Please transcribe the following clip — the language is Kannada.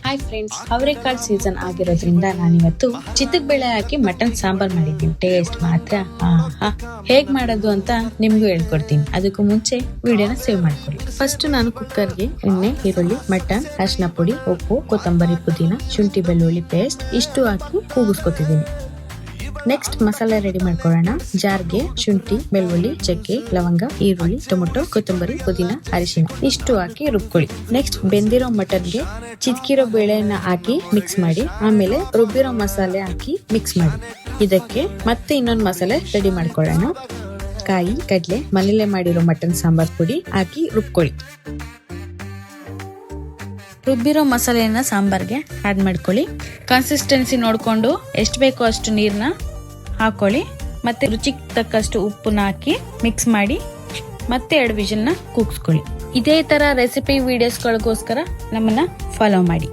ಹಾಯ್ ಫ್ರೆಂಡ್ಸ್, ಅವರೆಕಾಳು ಸೀಸನ್ ಆಗಿರೋದ್ರಿಂದ ನಾನಿವತ್ತು ಚಿತ್ತಕ್ ಬೇಳೆ ಹಾಕಿ ಮಟನ್ ಸಾಂಬಾರ್ ಮಾಡಿದ್ದೀನಿ. ಟೇಸ್ಟ್ ಮಾತ್ರ ಹೇಗ್ ಮಾಡೋದು ಅಂತ ನಿಮ್ಗೂ ಹೇಳ್ಕೊಡ್ತೀನಿ. ಅದಕ್ಕೂ ಮುಂಚೆ ವಿಡಿಯೋನ ಸೇವ್ ಮಾಡ್ಕೊಳ್ಳಿ. ಫಸ್ಟ್ ನಾನು ಕುಕ್ಕರ್ಗೆ ಎಣ್ಣೆ, ಈರುಳ್ಳಿ, ಮಟನ್, ಅರಿಶಿನ ಪುಡಿ, ಉಪ್ಪು, ಕೊತ್ತಂಬರಿ, ಪುದೀನ, ಶುಂಠಿ ಬೆಳ್ಳುಳ್ಳಿ ಪೇಸ್ಟ್ ಇಷ್ಟು ಹಾಕಿ ಕೂಗಿಸ್ಕೊತಿದ್ದೀನಿ. ನೆಕ್ಸ್ಟ್ ಮಸಾಲೆ ರೆಡಿ ಮಾಡ್ಕೊಳ್ಳೋಣ. ಜಾರ್ಗೆ ಶುಂಠಿ, ಬೆಳ್ಳುಳ್ಳಿ, ಚಕ್ಕೆ, ಲವಂಗ, ಈರುಳ್ಳಿ, ಟೊಮೊಟೊ, ಕೊತ್ತಂಬರಿ, ಪುದೀನ, ಅರಿಶಿನ ಇಷ್ಟು ಹಾಕಿ ರುಬ್ಕೊಳ್ಳಿ. ನೆಕ್ಸ್ಟ್ ಬೆಂದಿರೋ ಮಟನ್ಗೆ ಚಿತ್ಕಿರೋ ಬೇಳೆನ ಹಾಕಿ ಮಿಕ್ಸ್ ಮಾಡಿ, ಆಮೇಲೆ ರುಬ್ಬಿರೋ ಮಸಾಲೆ ಹಾಕಿ ಮಿಕ್ಸ್ ಮಾಡಿ. ಇದಕ್ಕೆ ಮತ್ತೆ ಇನ್ನೊಂದು ಮಸಾಲೆ ರೆಡಿ ಮಾಡ್ಕೊಳ್ಳೋಣ. ಕಾಯಿ, ಕಡ್ಲೆ, ಮನೇಲೆ ಮಾಡಿರೋ ಮಟನ್ ಸಾಂಬಾರ್ ಪುಡಿ ಹಾಕಿ ರುಬ್ಕೊಳ್ಳಿ. ರುಬ್ಬಿರೋ ಮಸಾಲೆಯನ್ನ ಸಾಂಬಾರ್ಗೆ ಆಡ್ ಮಾಡ್ಕೊಳ್ಳಿ. ಕನ್ಸಿಸ್ಟೆನ್ಸಿ ನೋಡ್ಕೊಂಡು ಎಷ್ಟು ಬೇಕೋ ಅಷ್ಟು ನೀರ್ನ ಹಾಕೊಳ್ಳಿ. ಮತ್ತೆ ರುಚಿಗೆ ತಕ್ಕಷ್ಟು ಉಪ್ಪನ್ನ ಹಾಕಿ ಮಿಕ್ಸ್ ಮಾಡಿ ಮತ್ತೆ 2 ವಿಷಲ್ನ ಕೂಗಿಸ್ಕೊಳ್ಳಿ. ಇದೇ ತರ ರೆಸಿಪಿ ವಿಡಿಯೋಸ್ಗಳಿಗೋಸ್ಕರ ನಮ್ಮನ್ನ ಫಾಲೋ ಮಾಡಿ.